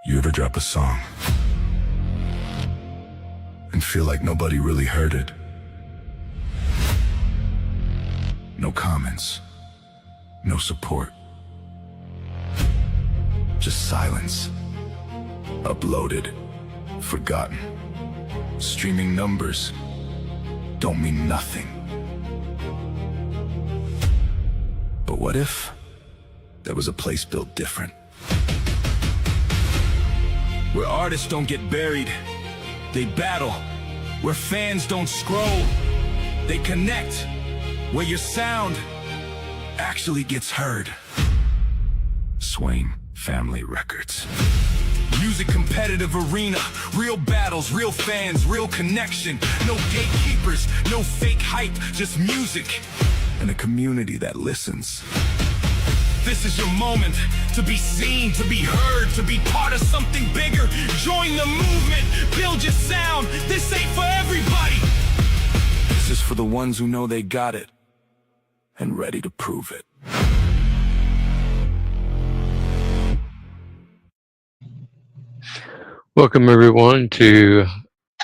You ever drop a song and feel like nobody really heard it? No comments, no support, just silence. Uploaded, forgotten. Streaming numbers don't mean nothing. But what if there was a place built different? Where artists don't get buried, they battle. Where fans don't scroll, they connect. Where your sound actually gets heard. Swain Family Records. Music competitive arena, real battles, real fans, real connection. No gatekeepers, no fake hype, just music. And a community that listens. This is your moment to be seen, to be heard, to be part of something bigger. Join the movement, build your sound. This ain't for everybody. This is for the ones who know they got it and ready to prove it. Welcome everyone to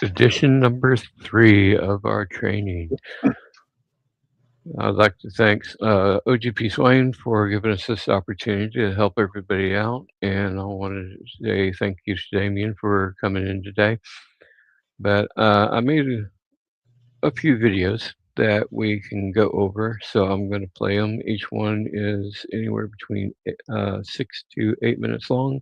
edition number 3 of our training. I'd like to thank O.G.P. Swain for giving us this opportunity to help everybody out, and I wanted to say thank you to Damien for coming in today. But I made a few videos that we can go over, so I'm going to play them. Each one is anywhere between 6 to 8 minutes long,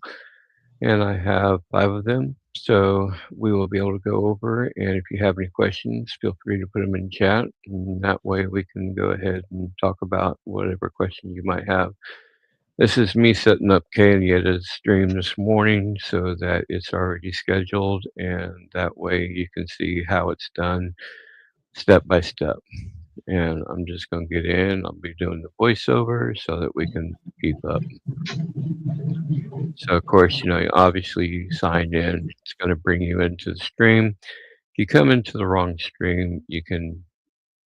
and I have 5 of them, so we will be able to go over. And if you have any questions, feel free to put them in chat, and that way we can go ahead and talk about whatever question you might have. This is me setting up Kayana's stream this morning so that it's already scheduled, and that way you can see how it's done step by step. And I'm just going to get in. I'll be doing the voiceover so that we can keep up. So of course, you obviously you signed in. It's going to bring you into the stream. If you come into the wrong stream, you can,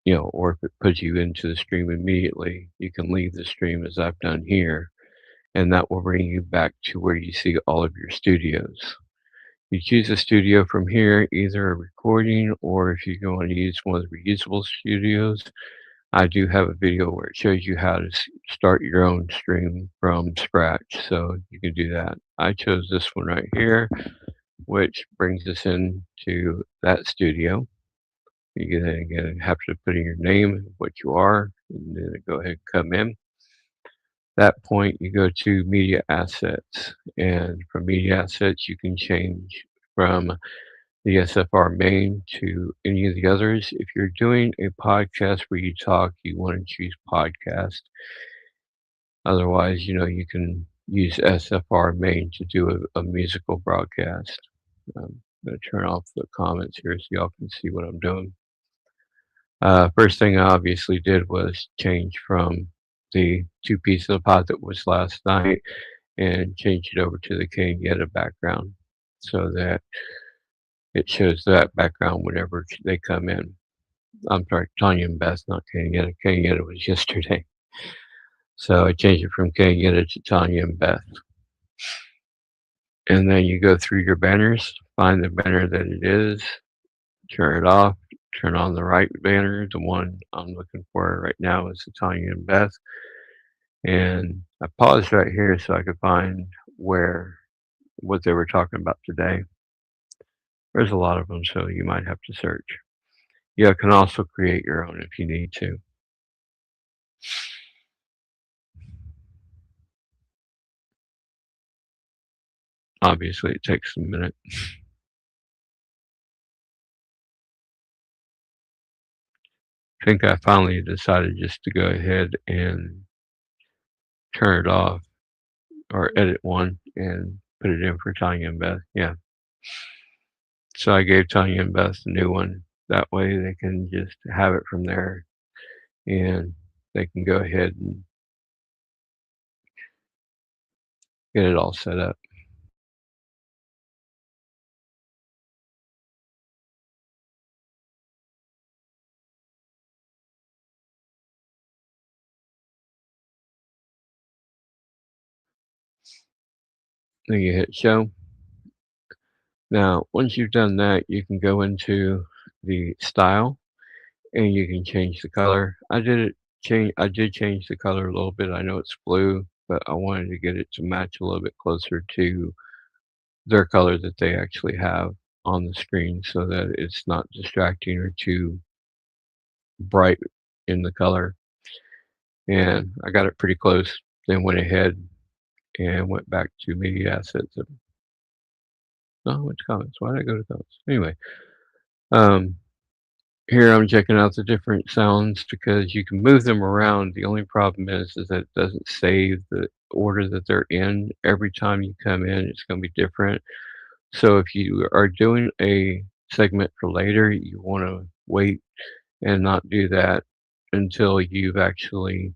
or if it puts you into the stream immediately, you can leave the stream as I've done here, and that will bring you back to where you see all of your studios. You choose a studio from here, either a recording, or if you want to use one of the reusable studios, I do have a video where it shows you how to start your own stream from scratch, so you can do that. I chose this one right here, which brings us into that studio. You again have to put in your name, what you are, and then go ahead and come in. That point, you go to media assets, and from media assets, you can change from the SFR main to any of the others. If you're doing a podcast where you talk, you want to choose podcast. Otherwise, you can use SFR main to do a musical broadcast. I'm going to turn off the comments here so y'all can see what I'm doing. First thing I obviously did was change from the 2 pieces of pot that was last night and change it over to the Kayana background so that it shows that background whenever they come in. I'm sorry, Tanya and Beth, not Kayana. Kayana was yesterday. So I changed it from Kayana to Tanya and Beth. And then you go through your banners, find the banner that it is, turn it off, turn on the right banner. The one I'm looking for right now is the Tanya and Beth. And I paused right here so I could find what they were talking about today. There's a lot of them, so you might have to search. You can also create your own if you need to. Obviously, it takes a minute. I think I finally decided just to go ahead and turn it off or edit one and put it in for Tanya and Beth. Yeah. So I gave Tanya and Beth a new one. That way they can just have it from there and they can go ahead and get it all set up. Then you hit show. Now, once you've done that, you can go into the style and you can change the color. I did change the color a little bit. I know it's blue, but I wanted to get it to match a little bit closer to their color that they actually have on the screen so that it's not distracting or too bright in the color. And I got it pretty close, then went ahead and went back to media assets. No, I went to comments. Why did I go to comments? Anyway, um, here I'm checking out the different sounds because you can move them around. The only problem is that it doesn't save the order that they're in. Every time you come in, it's going to be different. So if you are doing a segment for later, you want to wait and not do that until you've actually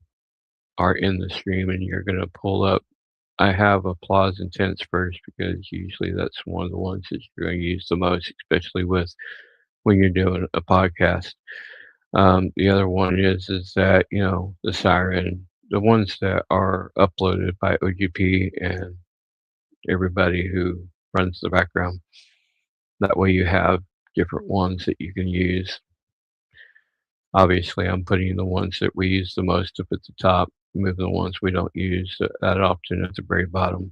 are in the stream and you're going to pull up. I have applause and tense first because usually that's one of the ones that you're going to use the most, especially with when you're doing a podcast. The other one is that, the siren, the ones that are uploaded by O.G.P and everybody who runs the background. That way you have different ones that you can use. Obviously, I'm putting the ones that we use the most up at the top, move the ones we don't use that often at the very bottom.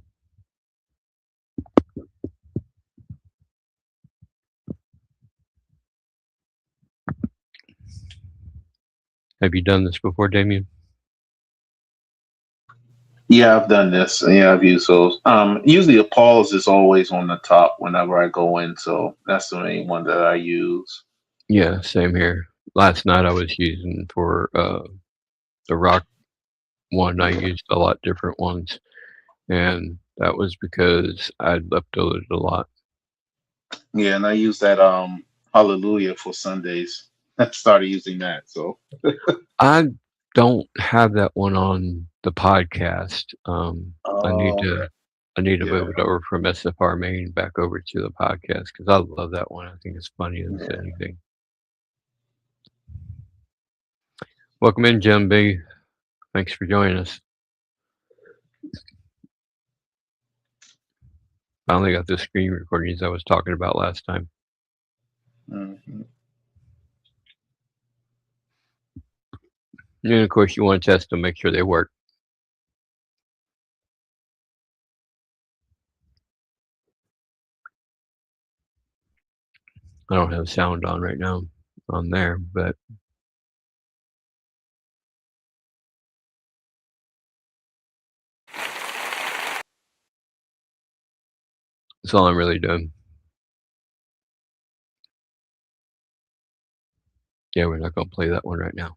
Have you done this before, Damien? Yeah, I've done this. Yeah, I've used those. Usually a pause is always on the top whenever I go in, so that's the main one that I use. Yeah, same here. Last night I was using for the rock one. I used a lot different ones, and that was because I'd uploaded a lot. Yeah, and I use that Hallelujah for Sundays. I started using that. So I don't have that one on the podcast. I need okay. to I need to Yeah, move it over from SFR main back over to the podcast because I love that one. I think it's funny as yeah. anything. Welcome in, Jim B. Thanks for joining us. Finally got the screen recordings I was talking about last time. Hmm. And of course, you want to test them, make sure they work. I don't have sound on right now on there, but that's all I'm really doing. Yeah, we're not going to play that one right now.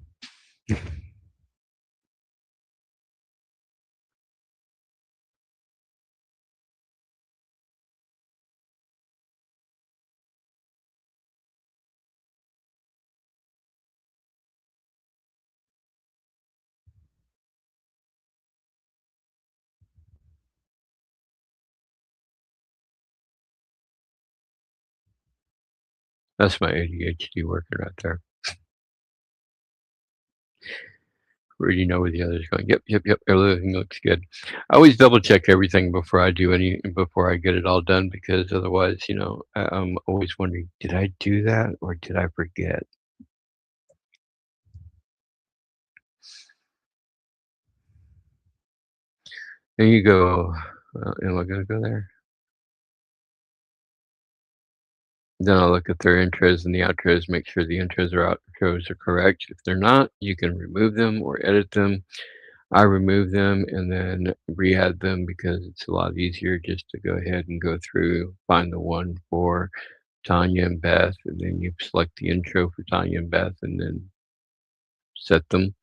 That's my ADHD working right there. Already know where the other's going. Yep. Everything looks good. I always double check everything before I do before I get it all done because otherwise, I'm always wondering, did I do that or did I forget? There you go. Am I going to go there? Then I'll look at their intros and the outros, make sure the intros or outros are correct. If they're not, you can remove them or edit them. I remove them and then re-add them because it's a lot easier just to go ahead and go through, find the one for Tanya and Beth, and then you select the intro for Tanya and Beth and then set them.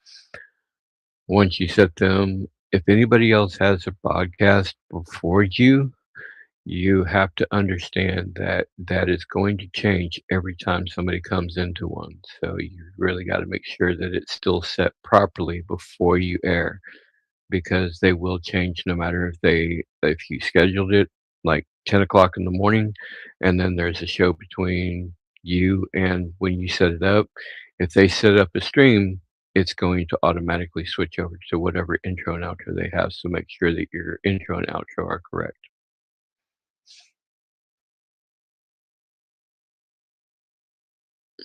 Once you set them, if anybody else has a podcast before you have to understand that that is going to change every time somebody comes into one. So you really got to make sure that it's still set properly before you air because they will change no matter if you scheduled it like 10 o'clock in the morning and then there's a show between you and when you set it up. If they set up a stream, it's going to automatically switch over to whatever intro and outro they have. So make sure that your intro and outro are correct.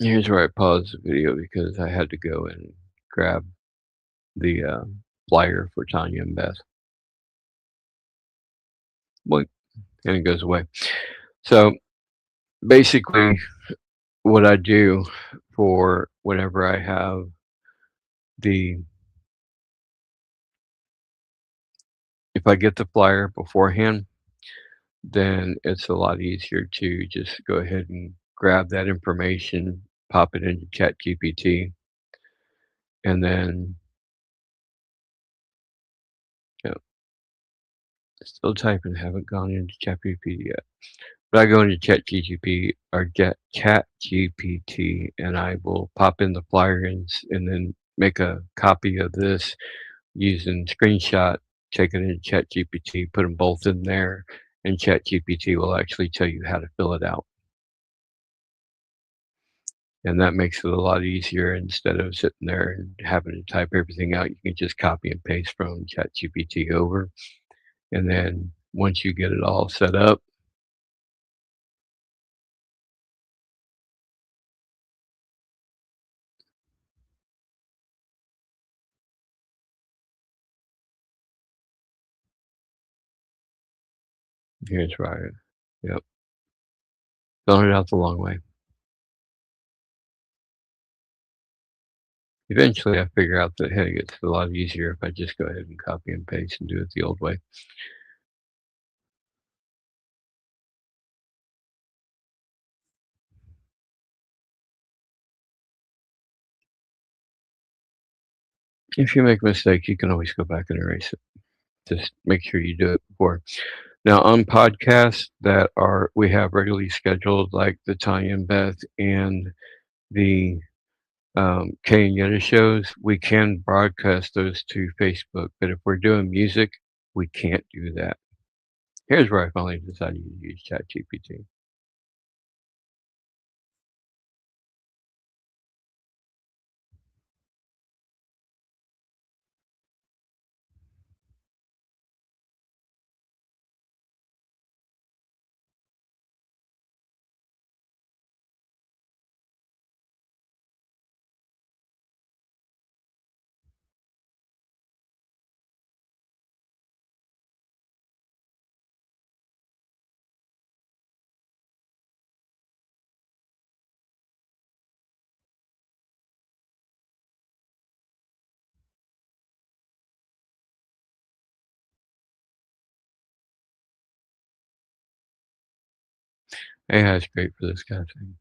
Here's where I paused the video because I had to go and grab the flyer for Tanya and Beth. Boink, and it goes away. So basically, what I do for whenever I have if I get the flyer beforehand, then it's a lot easier to just go ahead and grab that information, pop it into ChatGPT, and then, you know, still typing, haven't gone into ChatGPT yet. But I go into ChatGPT or ChatGPT, and I will pop in the flyer and then make a copy of this using screenshot, take it into ChatGPT, put them both in there, and ChatGPT will actually tell you how to fill it out. And that makes it a lot easier. Instead of sitting there and having to type everything out, you can just copy and paste from ChatGPT over. And then once you get it all set up, here's right. Yep. Filling it out the long way. Eventually, I figure out that, hey, it's a lot easier if I just go ahead and copy and paste and do it the old way. If you make a mistake, you can always go back and erase it. Just make sure you do it before. Now, on podcasts that we have regularly scheduled, like the Tanya and Beth and the Kay and Yetta shows, we can broadcast those to Facebook. But if we're doing music, we can't do that. Here's where I finally decided to use ChatGPT. AI is great for this kind of thing.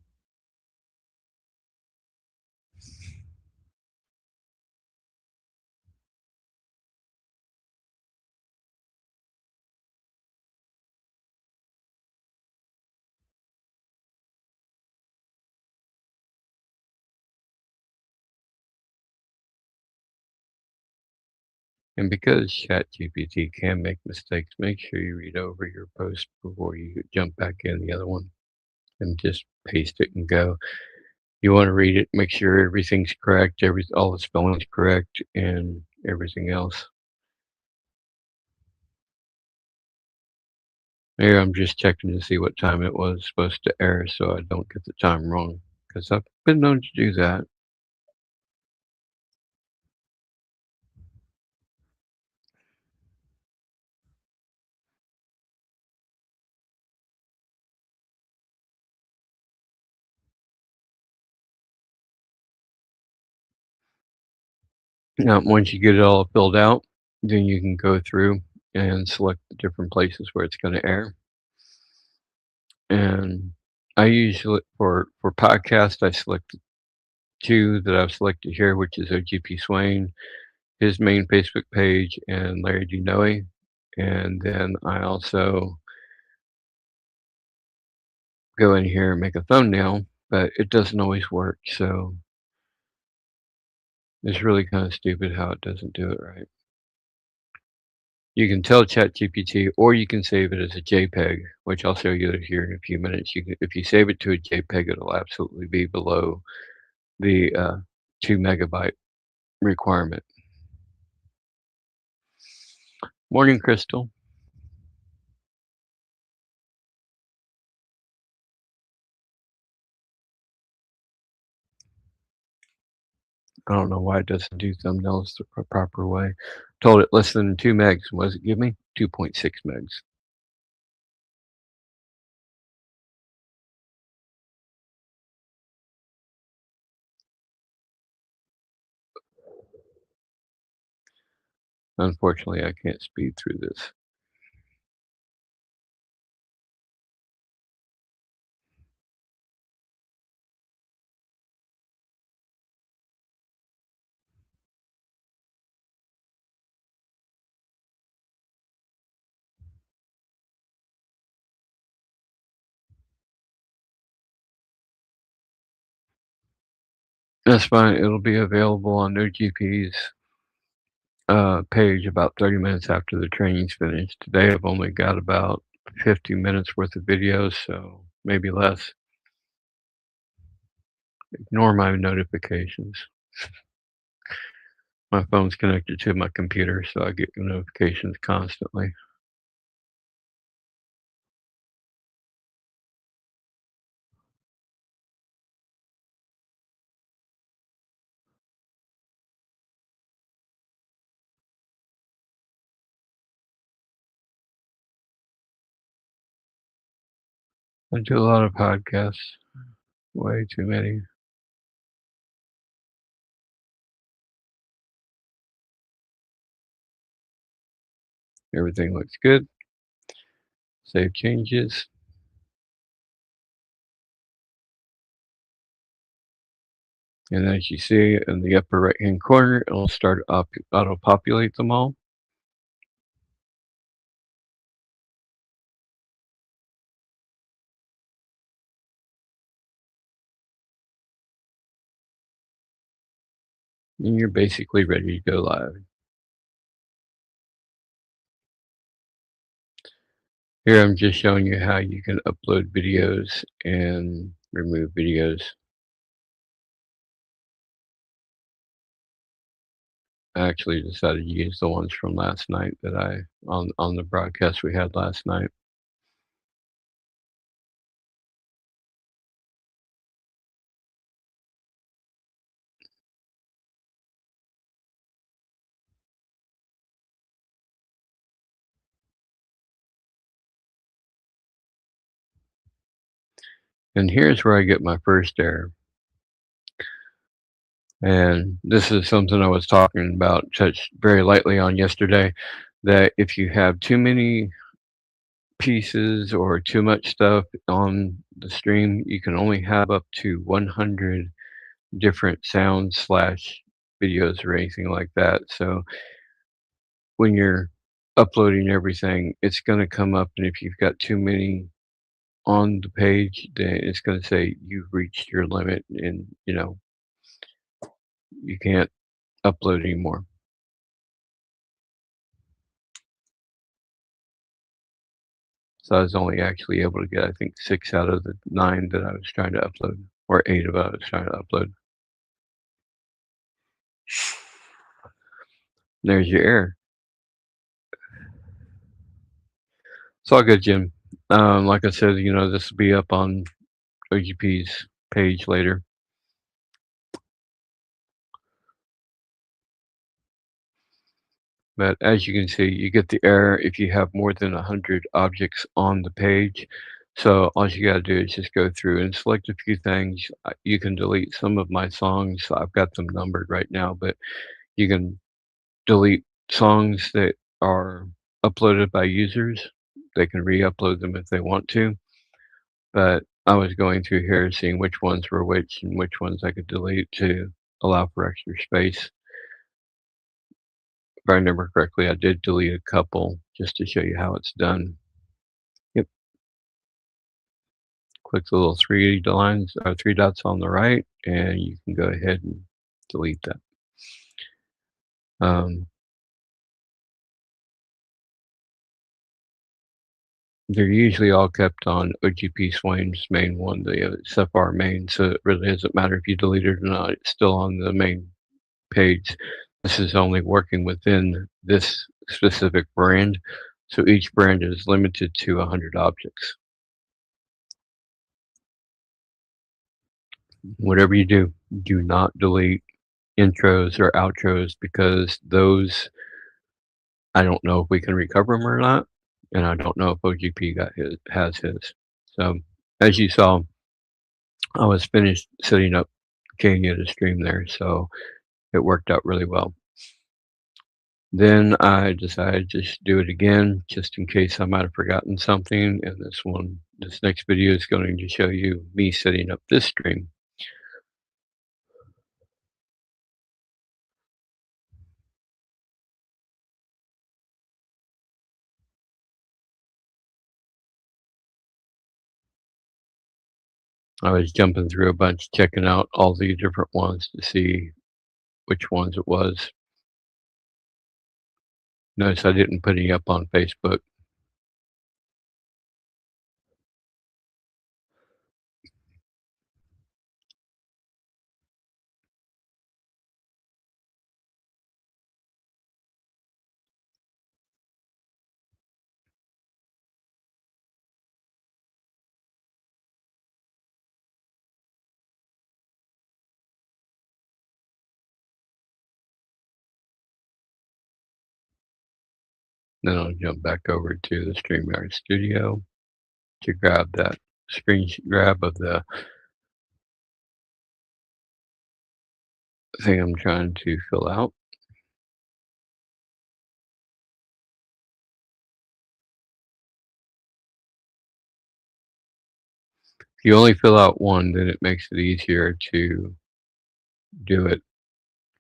And because ChatGPT can make mistakes, make sure you read over your post before you jump back in the other one and just paste it and go. You want to read it, make sure everything's correct, all the spelling's correct, and everything else. Here, I'm just checking to see what time it was supposed to air so I don't get the time wrong, because I've been known to do that. Now, once you get it all filled out, then you can go through and select the different places where it's going to air. And I usually, for podcast, I select two that I've selected here, which is O.G.P. Swain, his main Facebook page, and Larry Dunoy. And then I also go in here and make a thumbnail, but it doesn't always work. So it's really kind of stupid how it doesn't do it right. You can tell ChatGPT, or you can save it as a JPEG, which I'll show you here in a few minutes. If you save it to a JPEG, it'll absolutely be below the 2 megabyte requirement. Morning, Crystal. I don't know why it doesn't do thumbnails the proper way. Told it less than 2 megs. What does it give me? 2.6 megs. Unfortunately, I can't speed through this. That's fine. It'll be available on O.G.P's page about 30 minutes after the training's finished. Today I've only got about 50 minutes worth of videos, so maybe less. Ignore my notifications. My phone's connected to my computer, so I get notifications constantly. I do a lot of podcasts. Way too many. Everything looks good. Save changes. And as you see in the upper right hand corner, it'll start auto populate them all. And you're basically ready to go live. Here I'm just showing you how you can upload videos and remove videos. I actually decided to use the ones from last night that on the broadcast we had last night. And here's where I get my first error. And this is something I was talking about, touched very lightly on yesterday, that if you have too many pieces or too much stuff on the stream, you can only have up to 100 different sounds slash videos or anything like that. So when you're uploading everything, it's going to come up, and if you've got too many on the page, then it's going to say you've reached your limit, and you can't upload anymore. So I was only actually able to get, I think, 6 out of the 9 that I was trying to upload, or 8 of I was trying to upload. There's your error. It's all good, Jim. Like I said, this will be up on O.G.P's page later. But as you can see, you get the error if you have more than 100 objects on the page. So all you got to do is just go through and select a few things. You can delete some of my songs. I've got them numbered right now, but you can delete songs that are uploaded by users. They can re-upload them if they want to. But I was going through here seeing which ones were which and which ones I could delete to allow for extra space. If I remember correctly, I did delete a couple just to show you how it's done. Yep. Click the little 3 lines or 3 dots on the right, and you can go ahead and delete that. They're usually all kept on O.G.P. Swain's main one, the SFR main, so it really doesn't matter if you delete it or not. It's still on the main page. This is only working within this specific brand, so each brand is limited to 100 objects. Whatever you do, do not delete intros or outros because those I don't know if we can recover them or not, and I don't know if O.G.P has his. So, as you saw, I was finished setting up Kenya to stream there, so it worked out really well. Then I decided to just do it again, just in case I might have forgotten something, and this next video is going to show you me setting up this stream. I was jumping through a bunch, checking out all the different ones to see which ones it was. Notice I didn't put any up on Facebook. Then I'll jump back over to the StreamYard studio to grab that screen grab of the thing I'm trying to fill out. If you only fill out one, then it makes it easier to do it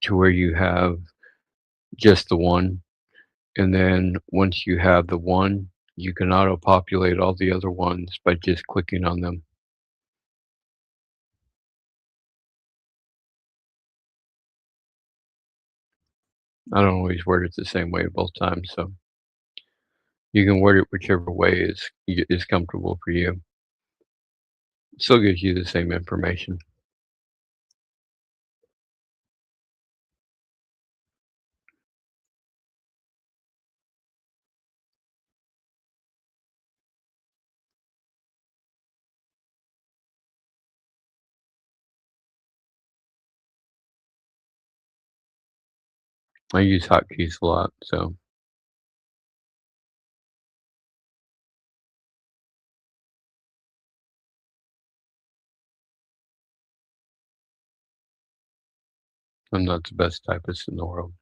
to where you have just the one. And then once you have the one, you can auto-populate all the other ones by just clicking on them. I don't always word it the same way both times, so you can word it whichever way is comfortable for you. It still gives you the same information. I use hotkeys a lot, so I'm not the best typist in the world.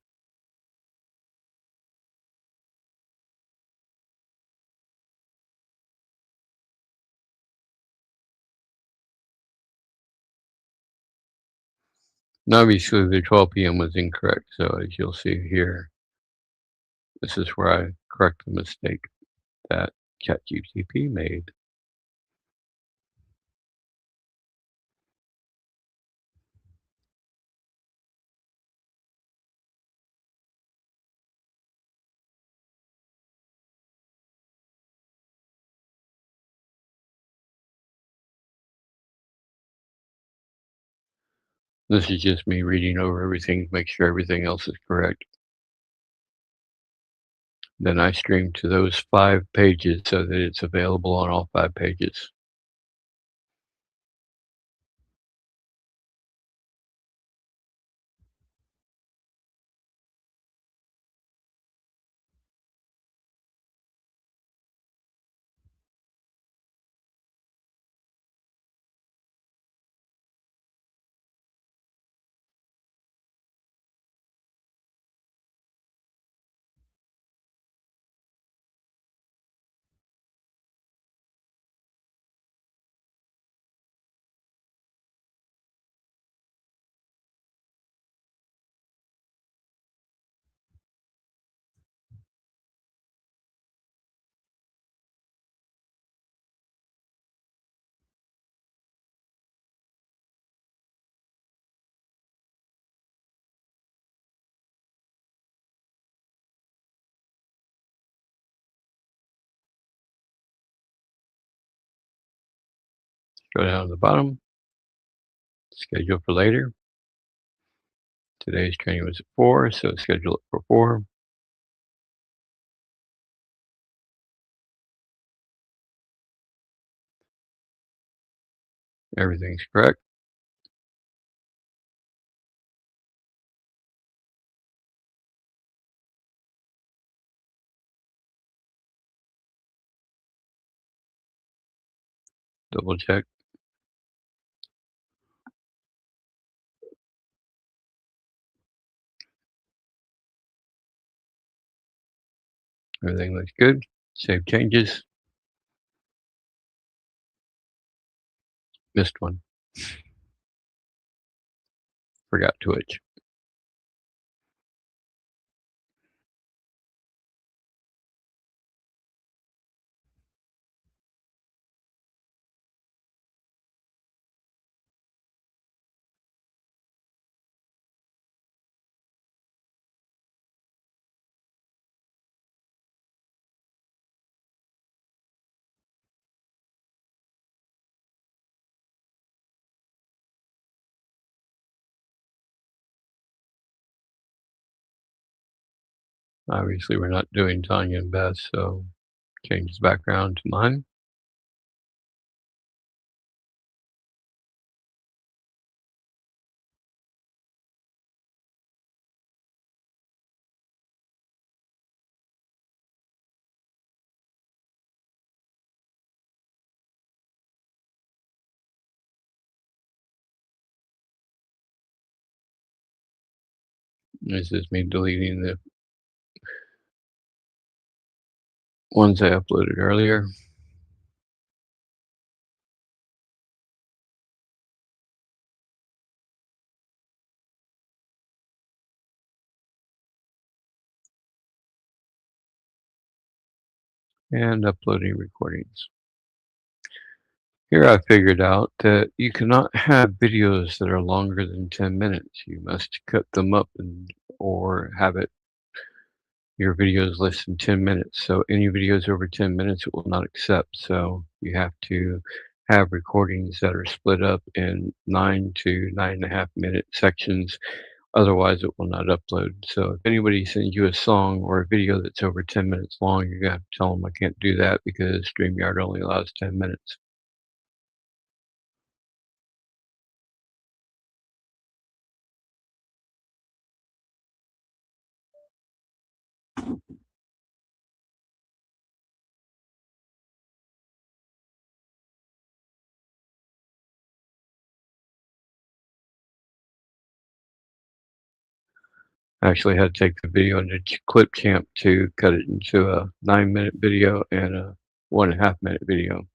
And obviously, the 12 p.m. was incorrect, so as you'll see here, this is where I correct the mistake that ChatGPT made. This is just me reading over everything to make sure everything else is correct. Then I stream to those 5 pages so that it's available on all 5 pages. Go down to the bottom, schedule for later. Today's training was at 4, so schedule it for 4. Everything's correct. double check. Everything looks good. Save changes. Missed one. Forgot Twitch. Obviously, we're not doing Tanya and Beth, so change the background to mine. This is me deleting the ones I uploaded earlier. And uploading recordings. Here I figured out that you cannot have videos that are longer than 10 minutes. You must cut them up or have your videos less than 10 minutes. So any videos over 10 minutes it will not accept. So you have to have recordings that are split up in 9 to 9.5 minute sections. Otherwise, it will not upload. So if anybody sends you a song or a video that's over 10 minutes long, you're going to have to tell them I can't do that because StreamYard only allows 10 minutes. I actually had to take the video into Clipchamp to cut it into a 9-minute video and a 1.5-minute video.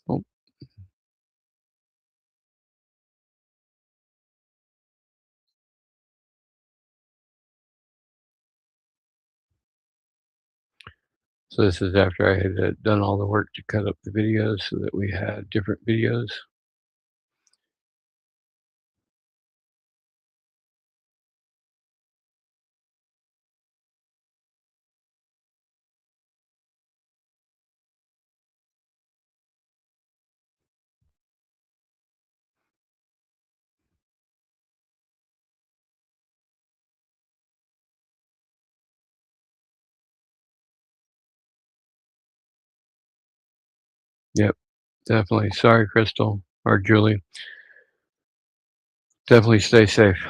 Oh. So this is after I had done all the work to cut up the videos so that we had different videos. Yep, definitely. Sorry, Crystal or Julie. Definitely stay safe.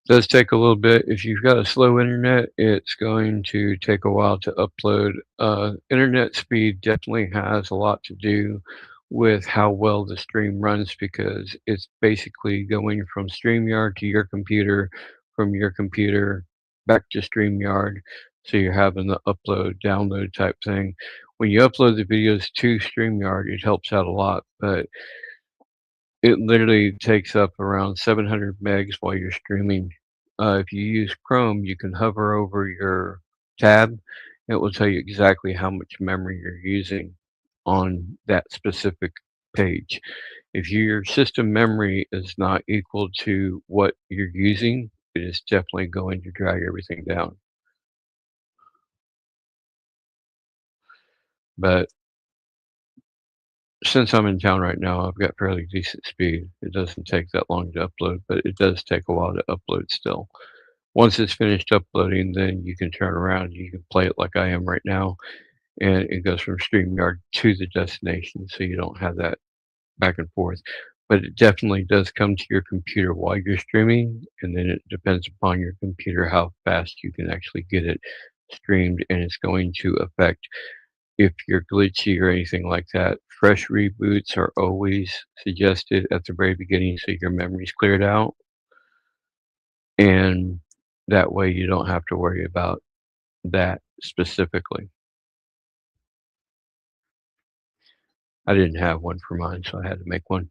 Does take a little bit. If you've got a slow internet, it's going to take a while to upload. Internet speed definitely has a lot to do with how well the stream runs because it's basically going from StreamYard to your computer, from your computer back to StreamYard. So you're having the upload, download type thing. When you upload the videos to StreamYard, it helps out a lot, but It literally takes up around 700 megs while you're streaming. If you use Chrome, you can hover over your tab. It will tell you exactly how much memory you're using on that specific page. If your system memory is not equal to what you're using, it is definitely going to drag everything down. But since I'm in town right now, I've got fairly decent speed. It doesn't take that long to upload, but it does take a while to upload still. Once it's finished uploading, then you can turn around, you can play it like I am right now, and it goes from StreamYard to the destination, so you don't have that back and forth. But it definitely does come to your computer while you're streaming, and then it depends upon your computer how fast you can actually get it streamed, and it's going to affect if you're glitchy or anything like that. Fresh reboots are always suggested at the very beginning so your memory's cleared out, and that way you don't have to worry about that specifically. I didn't have one for mine, so I had to make one.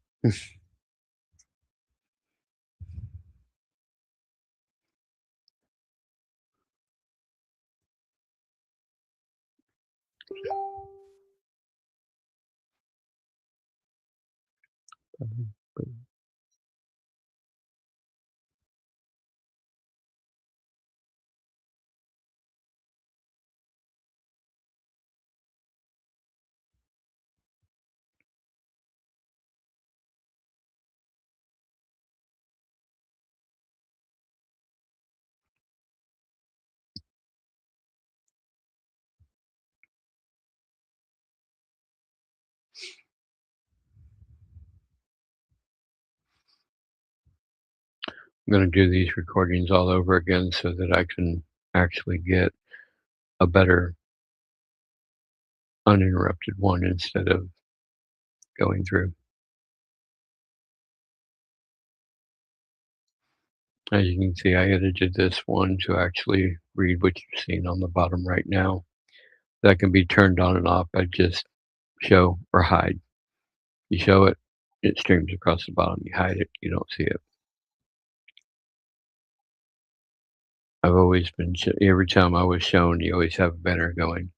I'm going to do these recordings all over again so that I can actually get a better uninterrupted one instead of going through. As you can see, I edited this one to actually read what you're seeing on the bottom right now. That can be turned on and off by just show or hide. You show it, it streams across the bottom. You hide it, you don't see it. I've always been, every time I was shown, you always have a banner going.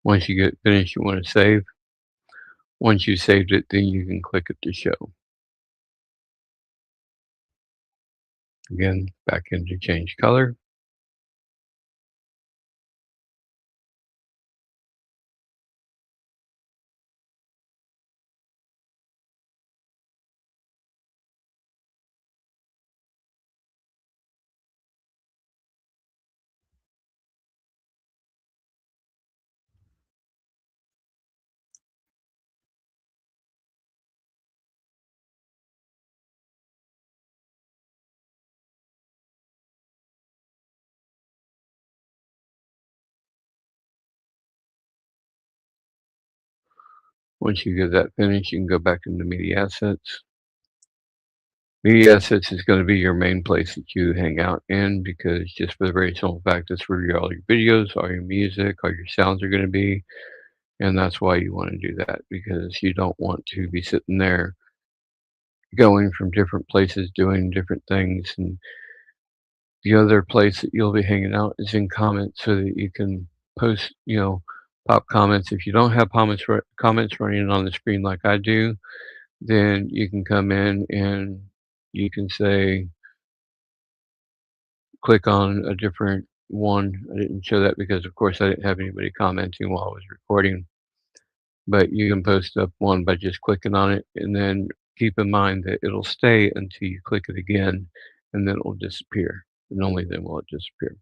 Once you get finished, you want to save. Once you saved it, then you can click it to show. Again, back into change color. Once you get that finished, you can go back into media assets. Media assets is going to be your main place that you hang out in, because just for the very simple fact that's where all your videos, all your music, all your sounds are going to be. And that's why you want to do that, because you don't want to be sitting there going from different places doing different things. And the other place that you'll be hanging out is in comments, so that you can post, pop comments. If you don't have comments running on the screen like I do, then you can come in and you can say, click on a different one. I didn't show that because, of course, I didn't have anybody commenting while I was recording. But you can post up one by just clicking on it, and then keep in mind that it'll stay until you click it again, and then it'll disappear. And only then will it disappear.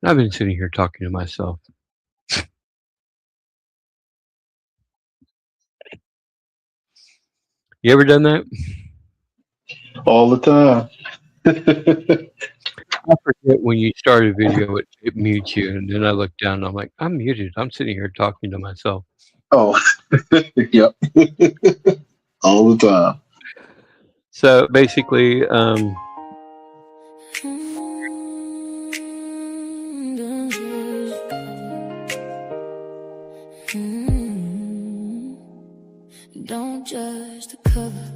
And I've been sitting here talking to myself. You ever done that? All the time. I forget when you start a video, it mutes you, and then I look down and I'm like, I'm muted. I'm sitting here talking to myself. Oh, yep. All the time. So basically, don't judge the cover.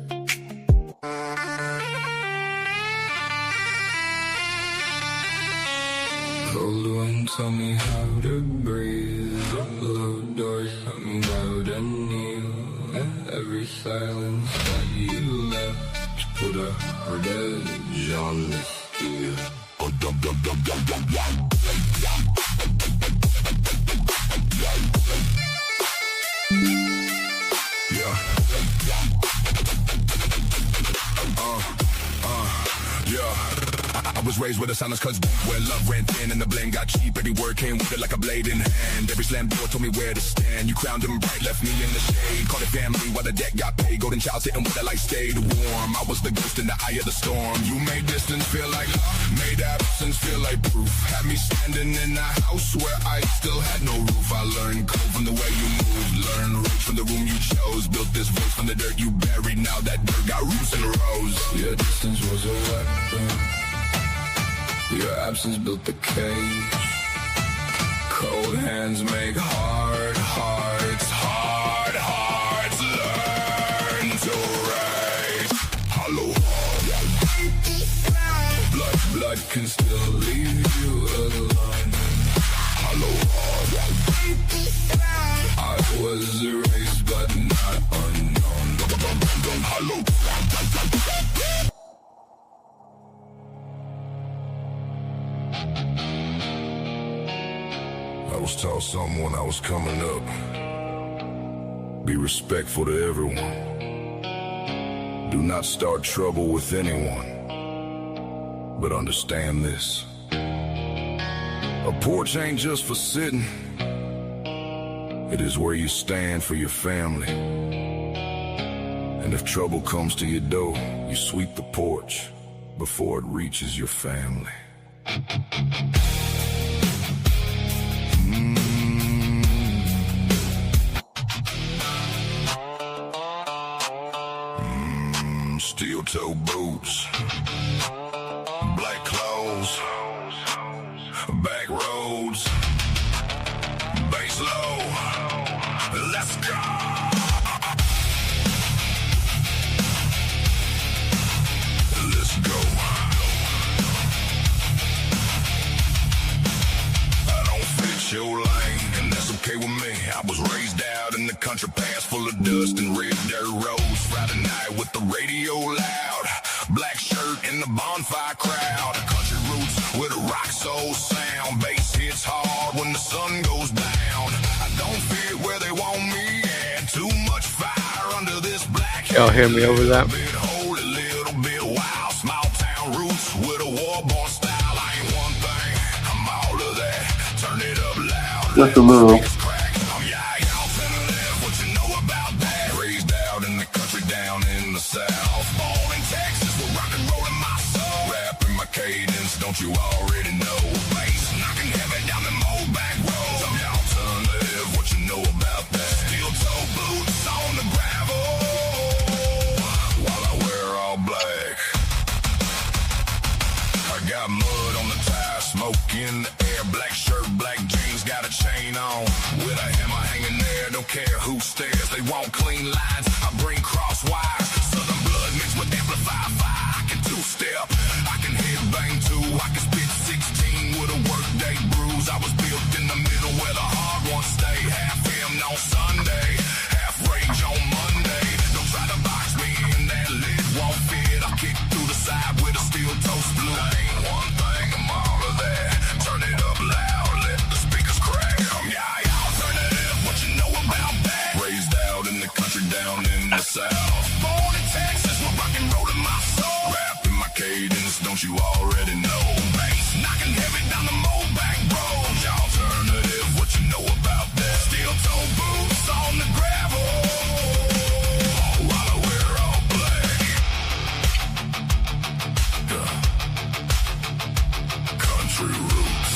Cold wind taught me how to breathe. Low doors taught me how to kneel. Every silence that you left put a hard edge on the steel. I was raised with a silence cause where love ran thin and the blame got cheap. Every word came with it like a blade in hand. Every slam door told me where to stand. You crowned him bright, left me in the shade. Called it family while the debt got paid. Golden child sitting where the light stayed warm. I was the ghost in the eye of the storm. You made distance feel like love, made absence feel like proof. Had me standing in a house where I still had no roof. I learned code from the way you moved. Learned rage from the room you chose. Built this voice from the dirt you buried. Now that dirt got roots and rose. Your distance was a weapon. Your absence built the cage. Cold hands make hard hearts, hard hearts learn. can still leave you alone. Hollow heart. I was erased but not unknown. Hollow. I was taught something when I was coming up. Be respectful to everyone. Do not start trouble with anyone. But understand this. A porch ain't just for sitting. It is where you stand for your family. And if trouble comes to your door, you sweep the porch before it reaches your family. Steel toe boots, black clothes, back roads, bass low, let's go! Let's go. I don't fit your lane, and that's okay with me. I was raised out in the country past full of dust and red dirt roads. Friday night with the radio loud, black shirt in the bonfire crowd. Country roots with a rock soul sound. Bass hits hard when the sun goes down. I don't fit where they want me at. Too much fire under this black. Y'all hear me over that? Bit holy, little bit wild. Small town roots with a war-born style. I ain't one thing, I'm all of that. Turn it up loud. Just a little. Don't you already know? Bass knocking heavy down the old back road. I'm the alternative, what you know about that? Steel toe boots on the gravel while I wear all black. I got mud on the tires, smoke in the air. Black shirt, black jeans, got a chain on with a hammer hanging there. Don't care who stares, they want clean lines. I bring cross wires, southern blood mixed with amplified fire. I can two-step, I can headbang too. I can spit 16 with a workday bruise. I was built in the middle where the hard ones stay. Half him on Sunday, half rage on Monday. Don't try to box me in, that lid won't fit. I kick through the side with a steel toe split. I ain't one thing, I'm all of that. Turn it up loud, let the speakers crack. Yeah, alternative, what you know about that? Raised out in the country down in the south. Born in Texas, where rock and roll in my soul. Rapping my cadence, don't you already know? Bass knocking heavy down the old back road. Alternative, what you know about that? Steel toe boots on the gravel while I wear all black. Country roots,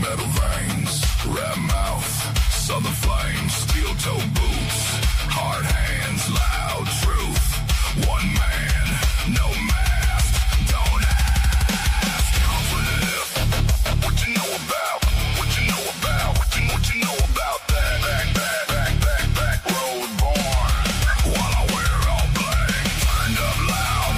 metal veins, rap mouth, southern flames, steel toe boots, hard hands, loud truth. One man, no mask, don't ask. Alternative, what you know about? What you know about? What you know about that? Back road born while I wear all black. Turned up loud.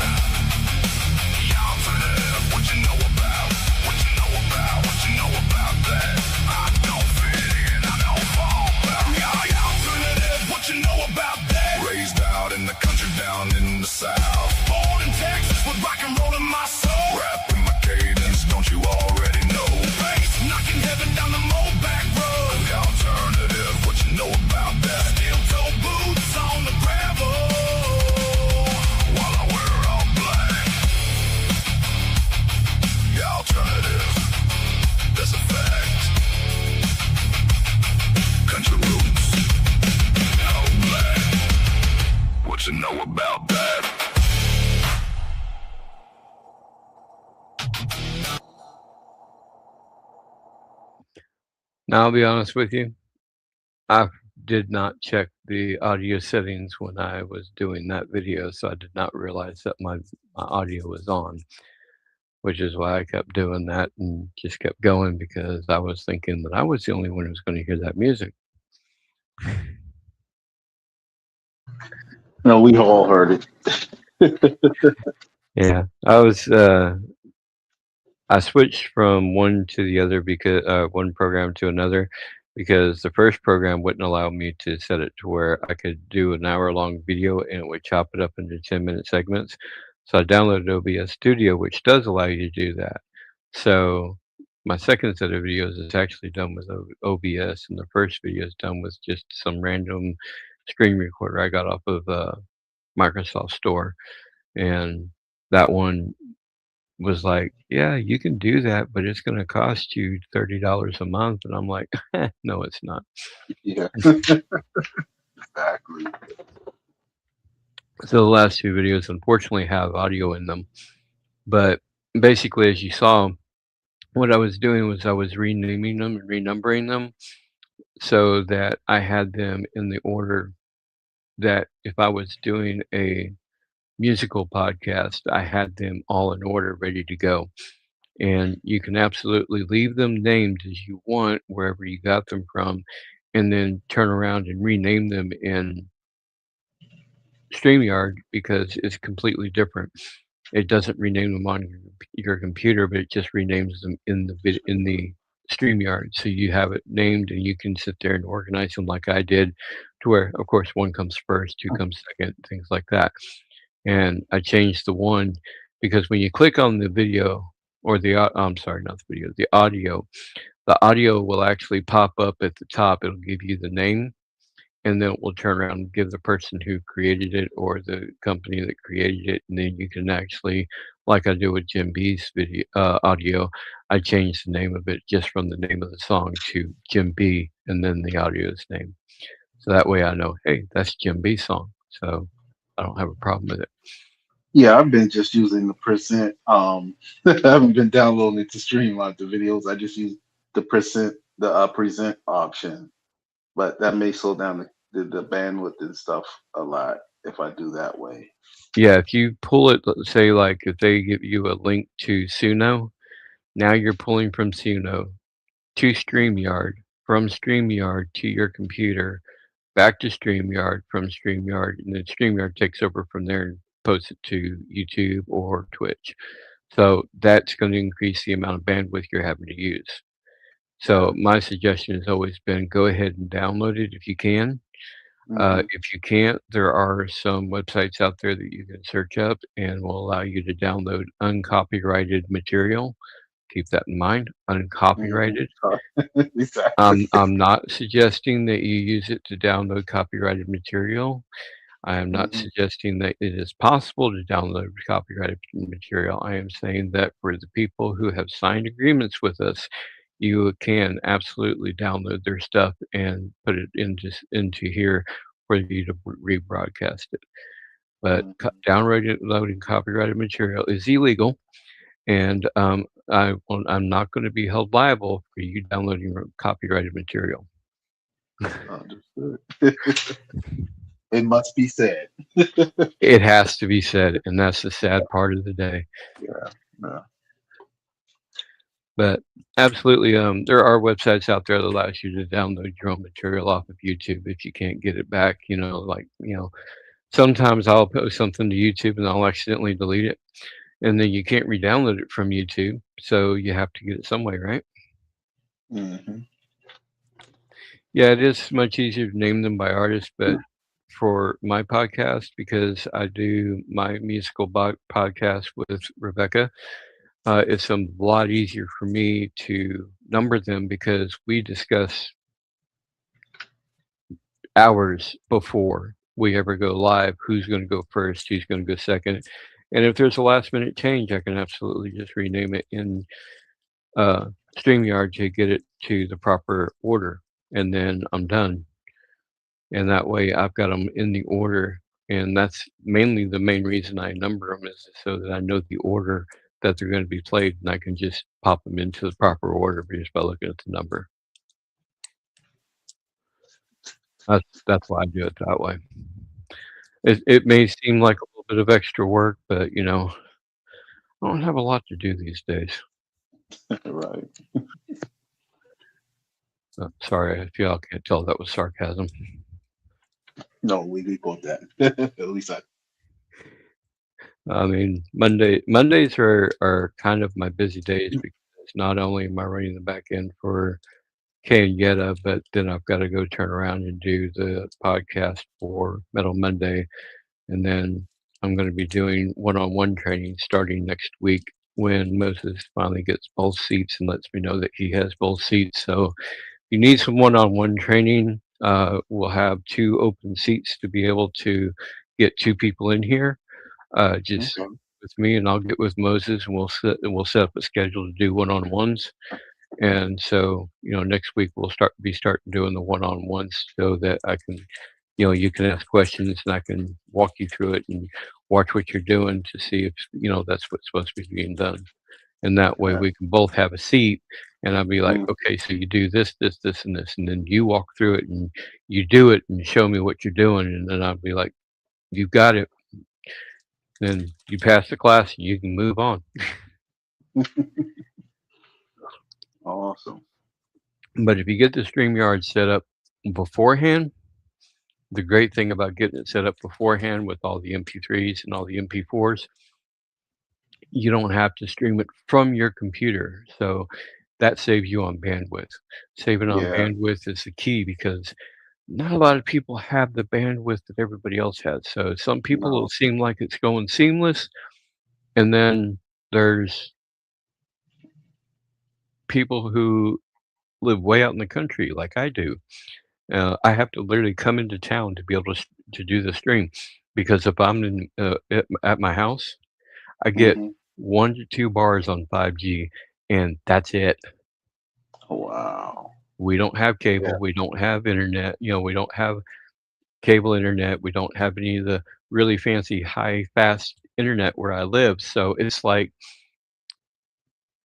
Alternative, what you know about? What you know about? What you know about that? I don't fit in, I don't fall back. Alternative, what you know about that? Raised out in the country down in the south. Born in Texas with rock and roll in my soul. Rapping my cadence, don't you already know? Bass knocking heaven down the old back road. The alternative, what you know about that? Steel toe boots on the gravel while I wear all black. The alternative, that's a fact. Country roots, all black. What you know about that? Now, I'll be honest with you. I did not check the audio settings when I was doing that video, so I did not realize that my audio was on, which is why I kept doing that and just kept going because I was thinking that I was the only one who was going to hear that music. No, we all heard it. Yeah, I was I switched from one to the other because one program to another because the first program wouldn't allow me to set it to where I could do an hour-long video and it would chop it up into 10-minute segments. So I downloaded OBS Studio, which does allow you to do that. So my second set of videos is actually done with OBS, and the first video is done with just some random screen recorder I got off of Microsoft Store, and that one was like, "Yeah, you can do that, but it's gonna cost you $30 a month," and I'm like, "No, it's not." Yeah, exactly. So the last 2 videos unfortunately have audio in them, but basically, as you saw, what I was doing was I was renaming them and renumbering them so that I had them in the order that if I was doing a musical podcast, I had them all in order ready to go. And you can absolutely leave them named as you want wherever you got them from, and then turn around and rename them in StreamYard because it's completely different. It doesn't rename them on your computer, but it just renames them in the StreamYard. So you have it named, and you can sit there and organize them like I did, to where, of course, 1 comes first, 2 comes second, things like that. And I changed the 1 because when you click on the video or I'm sorry, not the video, the audio will actually pop up at the top. It'll give you the name, and then it will turn around and give the person who created it or the company that created it, and then you can actually, like I do with Jim B's video audio, I changed the name of it just from the name of the song to Jim B, and then the audio's name. So that way I know, hey, that's Jim B's song, so I don't have a problem with it. Yeah, I've been just using the percent. I haven't been downloading it to stream like the videos. I just use the present option, but that may slow down the bandwidth and stuff a lot if I do that way. Yeah, if you pull it, let's say, like, if they give you a link to Suno, now you're pulling from Suno to StreamYard, from StreamYard to your computer, back to StreamYard, from StreamYard, and then StreamYard takes over from there and posts it to YouTube or Twitch. So that's gonna increase the amount of bandwidth you're having to use. So my suggestion has always been go ahead and download it if you can. Mhm. If you can't, there are some websites out there that you can search up and will allow you to download uncopyrighted material. Keep that in mind, Mhm. uncopyrighted. Exactly. I'm not suggesting that you use it to download copyrighted material. I am not Mhm. suggesting that it is possible to download copyrighted material. I am saying that for the people who have signed agreements with us, you can absolutely download their stuff and put it into here for you to rebroadcast it. But Mhm. downloading copyrighted material is illegal, and I'm not going to be held liable for you downloading copyrighted material. Understood. It must be said. It has to be said, and that's the sad part of the day. Yeah. Yeah. But absolutely, there are websites out there that allows you to download your own material off of YouTube if you can't get it back. Sometimes I'll post something to YouTube and I'll accidentally delete it, and then you can't re-download it from YouTube, so you have to get it some way, right? Mhm. Yeah, it is much easier to name them by artist, but for my podcast, because I do my musical podcast with Rebecca, it's a lot easier for me to number them because we discuss hours before we ever go live who's going to go first, who's going to go second. And if there's a last minute change, I can absolutely just rename it in uh, StreamYard to get it to the proper order. And then I'm done. And that way I've got them in the order. And that's mainly the main reason I number them is so that I know the order that they're going to be played, and I can just pop them into the proper order just by looking at the number. That's why I do it that way. It may seem like a little bit of extra work, but, I don't have a lot to do these days. Right. Sorry if y'all can't tell that was sarcasm. No, we got that. At least I. I mean, Mondays are kind of my busy days because not only am I running the back end for Kay and Yetta, but then I've got to go turn around and do the podcast for Metal Monday, and then I'm going to be doing one-on-one training starting next week when Moses finally gets both seats and lets me know that he has both seats. So if you need some one-on-one training, we'll have 2 open seats to be able to get 2 people in here. Just Okay. with me, and I'll get with Moses, and we'll set up a schedule to do one-on-ones. And so, next week we'll start doing the one-on-ones so that I can, you can ask questions and I can walk you through it and watch what you're doing to see if, that's what's supposed to be being done. And that way Yeah. we can both have a seat and I'll be like, Mm. okay, so you do this, this, this, and this, and then you walk through it and you do it and show me what you're doing. And then I'll be like, you got it. Then you pass the class and you can move on. Awesome. But if you get the StreamYard set up beforehand, the great thing about getting it set up beforehand with all the MP3s and all the MP4s, you don't have to stream it from your computer. So that saves you on bandwidth. Saving on Yeah. bandwidth is the key because not a lot of people have the bandwidth that everybody else has. So some people No. will seem like it's going seamless, and then there's people who live way out in the country like I do. I have to literally come into town to be able to do the stream because if I'm at my house, I get Hmm. 1 to 2 bars on 5G, and that's it. Wow. We don't have Yeah. cable, we don't have internet, we don't have cable internet, we don't have any of the really fancy high fast internet where I live, so it's like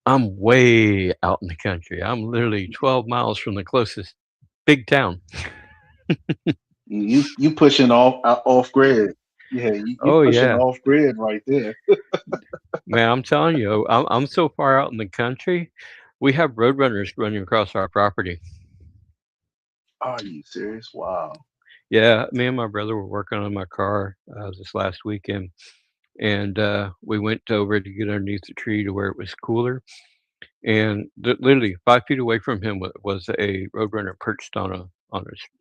I'm way out in the country. I'm literally 12 miles from the closest big town. You pushing off grid. Yeah, you Oh, pushing yeah. off grid right there. Man, I'm telling you, I'm so far out in the country, we have roadrunners running across our property. Are you serious? Wow. Yeah, me and my brother were working on my car, this last weekend, and, we went over to get underneath the tree to where it was cooler, and literally 5 feet away from him was a roadrunner perched on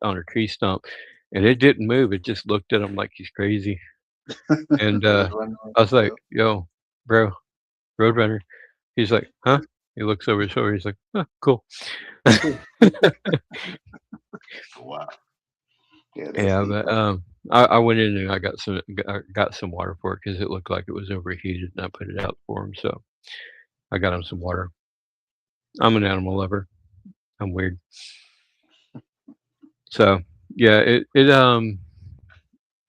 a tree stump, and it didn't move, it just looked at him like he's crazy, and, Just running around. I was like, Yep. "Yo, bro, roadrunner." He's like, "Huh?" He looks over his shoulder, he's like, "Huh, cool." Cool. Wow. Yeah, that's Yeah, deep. but, I went in and I got some water for it because it looked like it was overheated, and I put it out for him, so I got him some water. I'm an animal lover. I'm weird. So, yeah,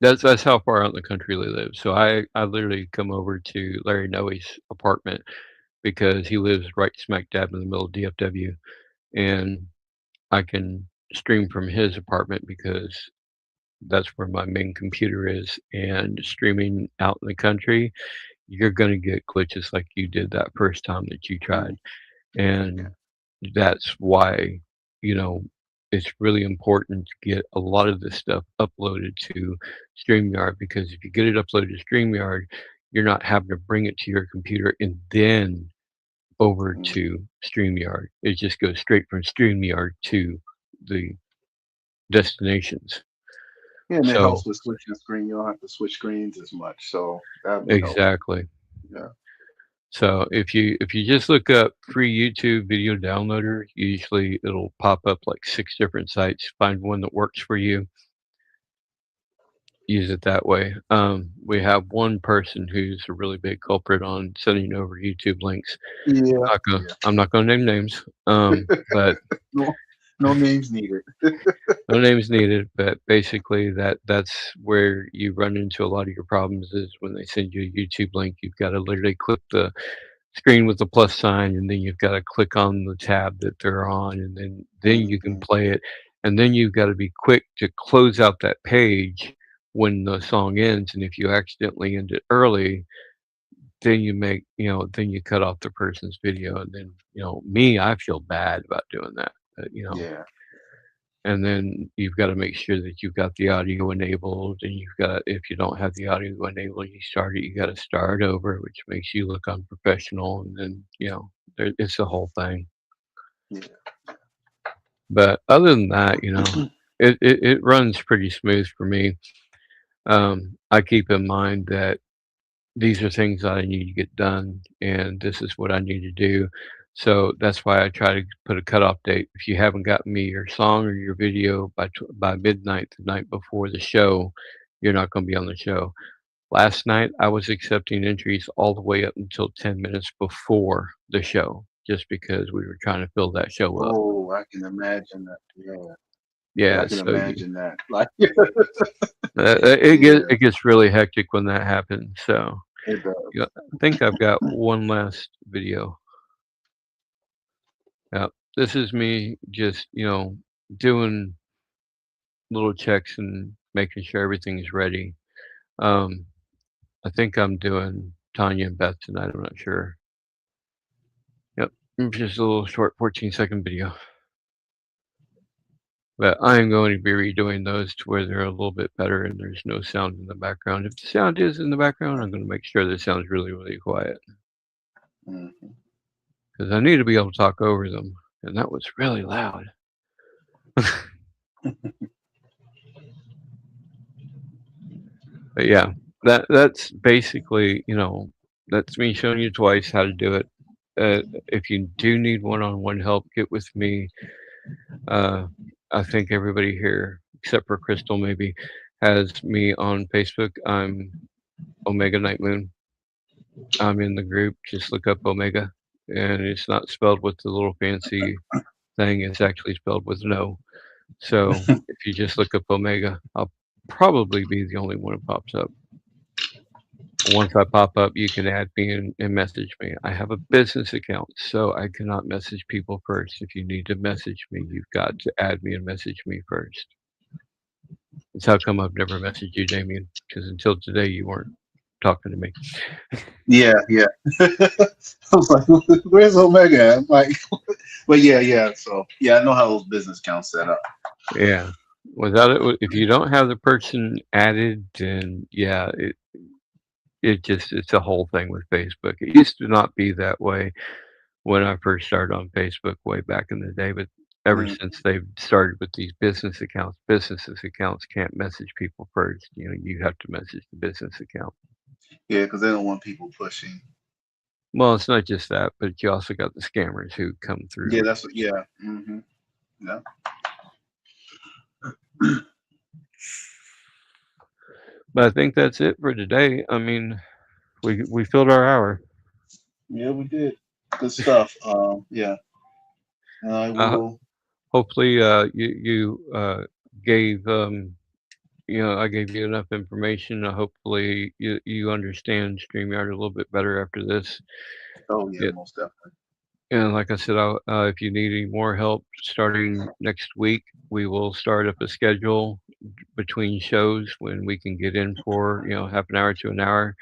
that's how far out in the country we live. So I literally come over to Larry Noe's apartment because he lives right smack dab in the middle of DFW, and I can stream from his apartment because that's where my main computer is, and streaming out in the country, you're gonna get glitches like you did that first time that you Mm. tried, Yeah. and that's why, you know, it's really important to get a lot of this stuff uploaded to StreamYard, because if you get it uploaded to StreamYard, you're not having to bring it to your computer and then over Mm. to StreamYard. It just goes straight from StreamYard to the destinations. Yeah, and it So helps with switching screen. You don't have to switch screens as much, so that would help. exactly. Yeah. So if you just look up free YouTube video downloader, usually it'll pop up like 6 different sites. Find one that works for you, use it that way. We have one person who's a really big culprit on sending over YouTube links. Yeah. Yeah. I'm not gonna name names, but No, no names needed. no names needed, but basically that's where you run into a lot of your problems is when they send you a YouTube link, you've gotta literally click the screen with the plus sign, and then you've gotta click on the tab that they're on, and then you can Mhm. play it, and then you've gotta be quick to close out that page when the song ends, and if you accidentally end it early, then then you cut off the person's video, and then, me, I feel bad about doing that, but, Yeah. and then you've got to make sure that you've got the audio enabled, and you've got, if you don't have the audio enabled, you start it, you got to start over, which makes you look unprofessional, and then it's a whole thing. Yeah. But other than that, it runs pretty smooth for me. I keep in mind that these are things that I need to get done, and this is what I need to do. So that's why I try to put a cutoff date. If you haven't gotten me your song or your video by midnight the night before the show, you're not going to be on the show. Last night, I was accepting entries all the way up until 10 minutes before the show, just because we were trying to fill that show up. Oh, I can imagine that. Yeah. Yeah, Yeah, I can so imagine that. Like, it gets really hectic when that happens. So it does. yeah, I think I've got one last video. Yeah, this is me just doing little checks and making sure everything's ready. Um, I think I'm doing Tanya and Beth tonight. I'm not sure. Yep, just a little short 14-second video. But I am going to be redoing those to where they're a little bit better and there's no sound in the background. If the sound is in the background, I'm going to make sure that it sounds really, really quiet. Because I need to be able to talk over them. And that was really loud. But yeah, that's basically, that's me showing you twice how to do it. If you do need one-on-one help, get with me. I think everybody here, except for Crystal maybe, has me on Facebook. I'm Omega Knightmoon. I'm in the group. Just look up Omega. And it's not spelled with the little fancy thing. It's actually spelled with an O. So if you just look up Omega, I'll probably be the only one that pops up. Once I pop up, you can add me and message me. I have a business account, so I cannot message people first. If you need to message me, you've got to add me and message me first. That's how come I've never messaged you, Damien, because until today you weren't talking to me. Yeah. I was like, where's Omega? I'm like, but yeah. So yeah, I know how those business accounts set up. Yeah. Without it, if you don't have the person added, then yeah, it's a whole thing with Facebook. It used to not be that way when I first started on Facebook way back in the day, but ever since they've started with these business accounts can't message people first. You have to message the business account. Yeah, because they don't want people pushing. Well, it's not just that, but you also got the scammers who come through. Yeah, that's what. Yeah. Yeah. But I think that's it for today. I mean, we filled our hour. Yeah, we did. Good stuff. Yeah. And I will. Hopefully, you gave I gave you enough information. Hopefully, you understand StreamYard a little bit better after this. Oh yeah, most definitely. And like I said, if you need any more help starting next week, we will start up a schedule between shows when we can get in for half an hour to an hour,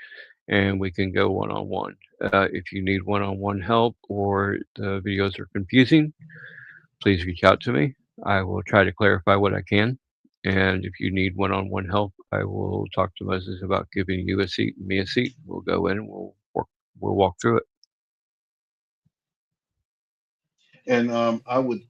and we can go one-on-one. If you need one-on-one help or the videos are confusing, please reach out to me. I will try to clarify what I can. And if you need one-on-one help, I will talk to Moses about giving you a seat and me a seat. We'll go in and we'll walk through it. And I would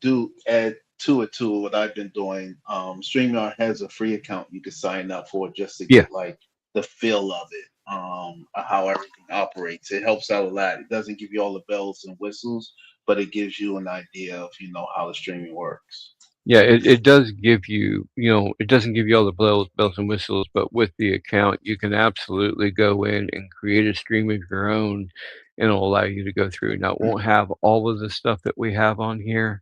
add to it too what I've been doing. StreamYard has a free account you can sign up for just to get like the feel of it, how everything operates. It helps out a lot. It doesn't give you all the bells and whistles, but it gives you an idea of how the streaming works. Yeah, it does give you, it doesn't give you all the bells and whistles, but with the account, you can absolutely go in and create a stream of your own, and it'll allow you to go through. Now, it won't have all of the stuff that we have on here,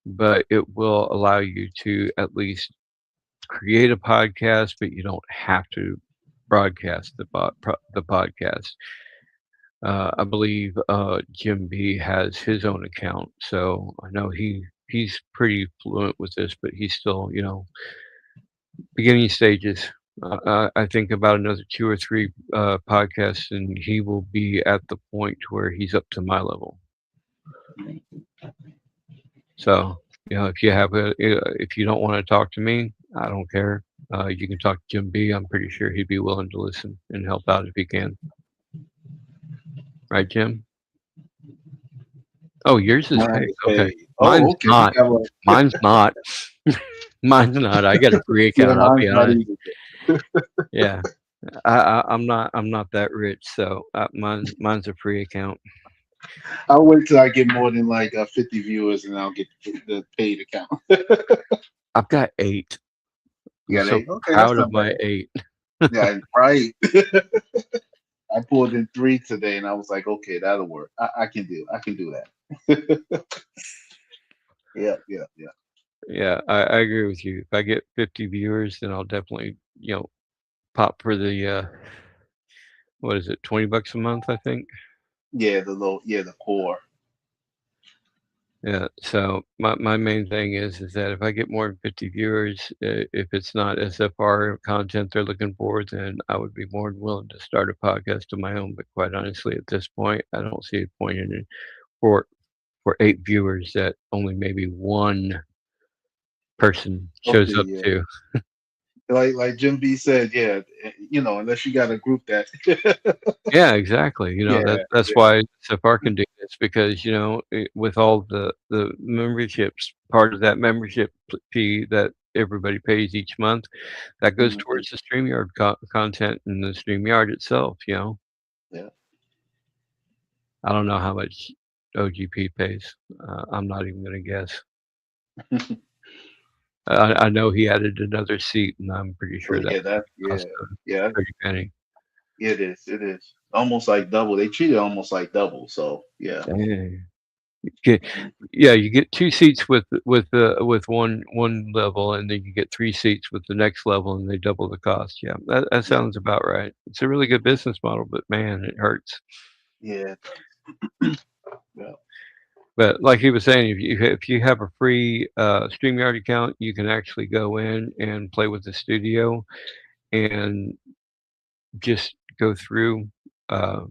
but it will allow you to at least create a podcast, but you don't have to broadcast the podcast. I believe Jim B has his own account, so I know he's pretty fluent with this, but he's still, beginning stages. I think about another 2 or 3 podcasts, and he will be at the point where he's up to my level. So You know, if you don't want to talk to me, I don't care. You can talk to Jim B. I'm pretty sure he'd be willing to listen and help out if he can. Right, Jim? Oh, yours is paid. Okay. Mine's Okay. not. We got Mine's not. Mine's not. I got a free yeah, account. I'll be mine's not honest. either. Yeah. I'm not that rich, so mine's a free account. I'll wait till I get more than like 50 viewers, and I'll get the paid account. I've got 8. You I'm got so 8? Okay, that's proud of not my bad. 8. Yeah, right. I pulled in 3 today, and I was like, okay, that'll work. I can do that. Yeah. Yeah, I agree with you. If I get 50 viewers, then I'll definitely, pop for the what is it, $20 a month, I think. Yeah, the core. Yeah. So my main thing is that if I get more than 50 viewers, if it's not SFR content they're looking for, then I would be more than willing to start a podcast of my own. But quite honestly, at this point, I don't see a point in it for 8 viewers that only maybe one person shows Okay, up yeah. to. Like Jim B said, yeah, unless you got a group that Yeah, exactly. yeah, That's why SFR can do this because with all the memberships, part of that membership fee that everybody pays each month, that goes mhm, towards the StreamYard content and the StreamYard itself. yeah. I don't know how much O.G.P pays. I'm not even going to guess. I know he added another seat, and I'm pretty Oh sure that yeah, cost yeah, a pretty penny. it is almost like double. They treat it almost like double. So yeah. Dang. You get 2 seats with one level, and then you get 3 seats with the next level, and they double the cost. Yeah, that Yeah, sounds about right. It's a really good business model, but man, it hurts. yeah, yeah. But like he was saying, if you have a free StreamYard account, you can actually go in and play with the studio and just go through. Uh,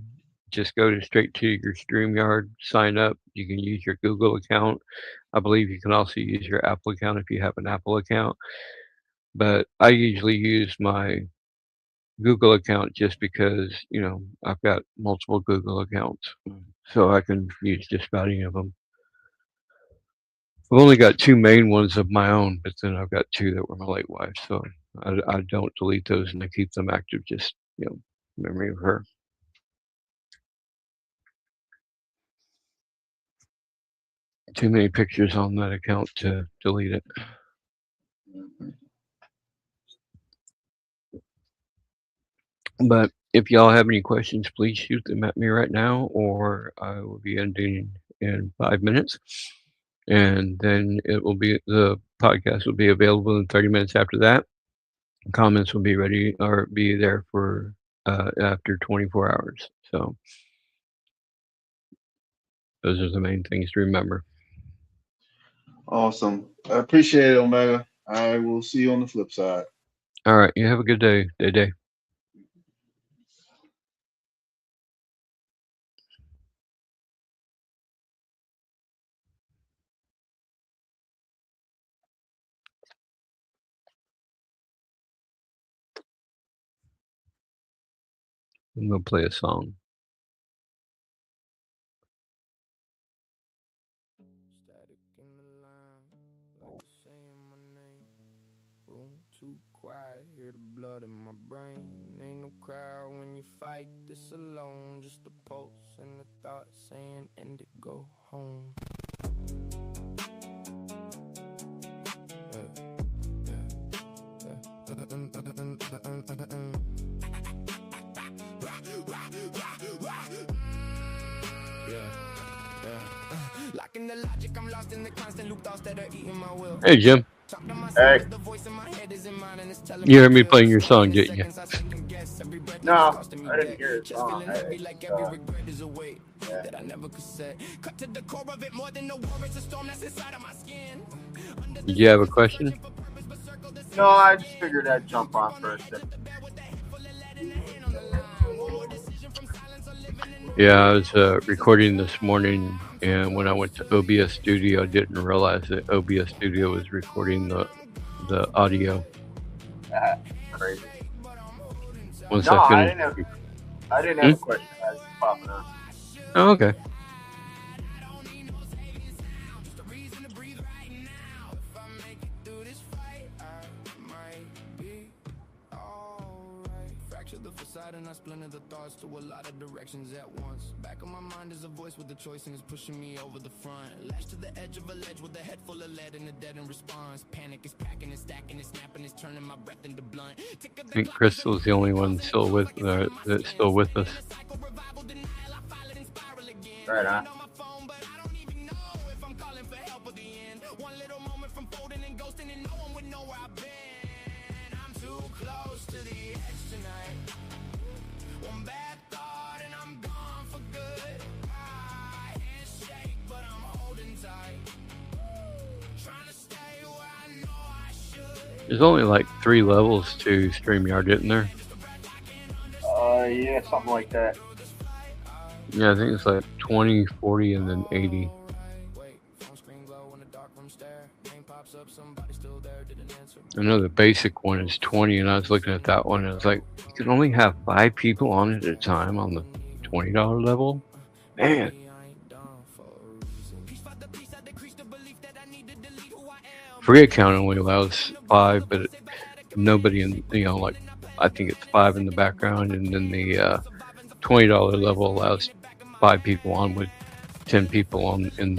just go straight to your StreamYard, sign up. You can use your Google account. I believe you can also use your Apple account if you have an Apple account. But I usually use my Google account just because, I've got multiple Google accounts. So I can use just about any of them. I've only got 2 main ones of my own, but then I've got 2 that were my late wife. So I don't delete those and I keep them active just, memory of her. Too many pictures on that account to delete it. Mhm. But if y'all have any questions, please shoot them at me right now, or I will be ending in 5 minutes. And then the podcast will be available in 30 minutes after that. Comments will be ready or be there for after 24 hours. So those are the main things to remember. Awesome. I appreciate it, Omega. I will see you on the flip side. All right. You have a good day. Day. I'm going to play a song. Static in the line, like saying my name. Room too quiet, hear the blood in my brain. Ain't no crowd when you fight this alone. Just a pulse and the thought saying end it, go home. Locking the logic, I'm lost in the constant loop thoughts that are eating my will. Hey, Jim. Hey. You heard me playing your song, didn't you? No, I didn't hear it. Oh, Did you have a question? No, I just figured I'd jump on for a second. Yeah, I was recording this morning, and when I went to OBS Studio, I didn't realize that OBS Studio was recording the audio. Crazy. Once No, I I finished. didn't have a question. I was popping up. Oh, okay. And I splinter the thoughts to a lot of directions at once. Back of my mind is a voice with a choice and it's pushing me over the front. Lashed to the edge of a ledge with a head full of lead and a dead in response. Panic is packing, it's stacking, it's snapping, it's turning my breath into blunt. I think Crystal's the only one still with that's still with us. Right on. There's only like 3 levels to StreamYard, isn't there? Yeah, something like that. Yeah, I think it's like 20, 40, and then 80. I know the basic one is 20, and I was looking at that one, and I was like, you can only have 5 people on it at a time on the $20 level? Man. Free account only allows 5, but nobody in, like, I think it's 5 in the background, and then the $20 level allows 5 people on with 10 people on in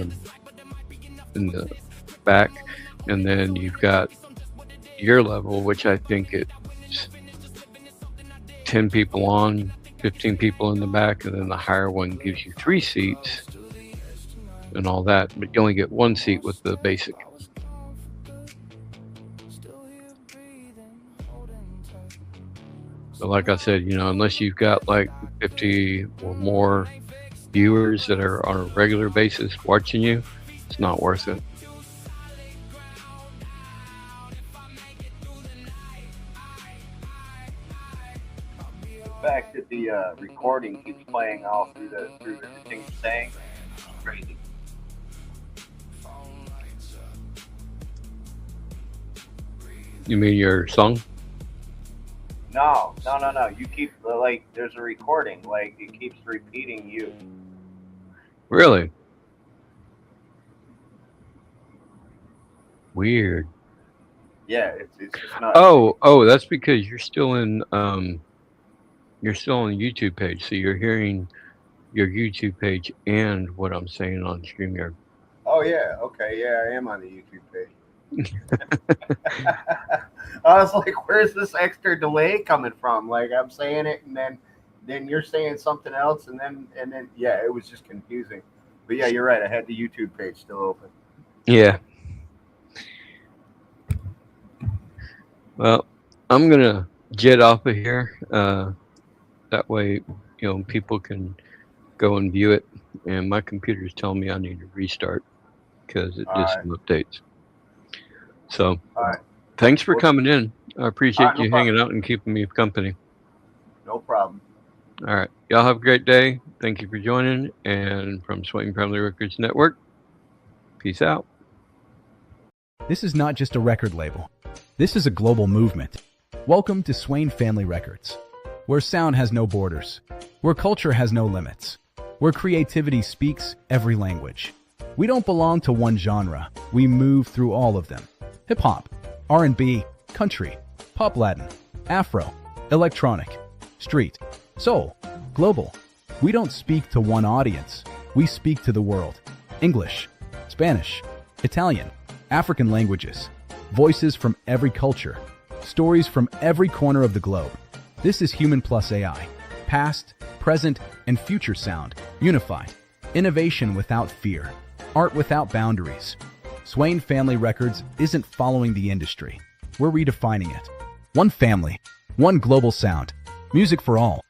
the back, and then you've got your level, which I think it's 10 people on, 15 people in the back, and then the higher one gives you 3 seats and all that, but you only get 1 seat with the basic. But like I said, unless you've got like 50 or more viewers that are on a regular basis watching you, it's not worth it. The fact that the recording keeps playing all through everything you're saying, crazy. You mean your song? No. You keep, like, there's a recording, like, it keeps repeating you. Really? Weird. Yeah, it's just not. Oh, that's because you're still in you're still on the YouTube page, so you're hearing your YouTube page and what I'm saying on StreamYard. Oh yeah, okay, yeah, I am on the YouTube page. I was like, where's this extra delay coming from? Like, I'm saying it, and then you're saying something else, and then yeah, it was just confusing. But yeah, you're right. I had the YouTube page still open. Yeah. Well, I'm gonna jet off of here. That way, people can go and view it. And my computer's telling me I need to restart because it did some updates. So, thanks for coming in. I appreciate you hanging out and keeping me company. No problem. All right. Y'all have a great day. Thank you for joining. And from Swain Family Records Network, peace out. This is not just a record label. This is a global movement. Welcome to Swain Family Records, where sound has no borders, where culture has no limits, where creativity speaks every language. We don't belong to one genre. We move through all of them. Hip-hop, R&B, country, pop Latin, Afro, electronic, street, soul, global. We don't speak to one audience. We speak to the world. English, Spanish, Italian, African languages, voices from every culture, stories from every corner of the globe. This is Human Plus AI, past, present, and future sound, unified. Innovation without fear, art without boundaries. Swain Family Records isn't following the industry. We're redefining it. One family, one global sound, music for all.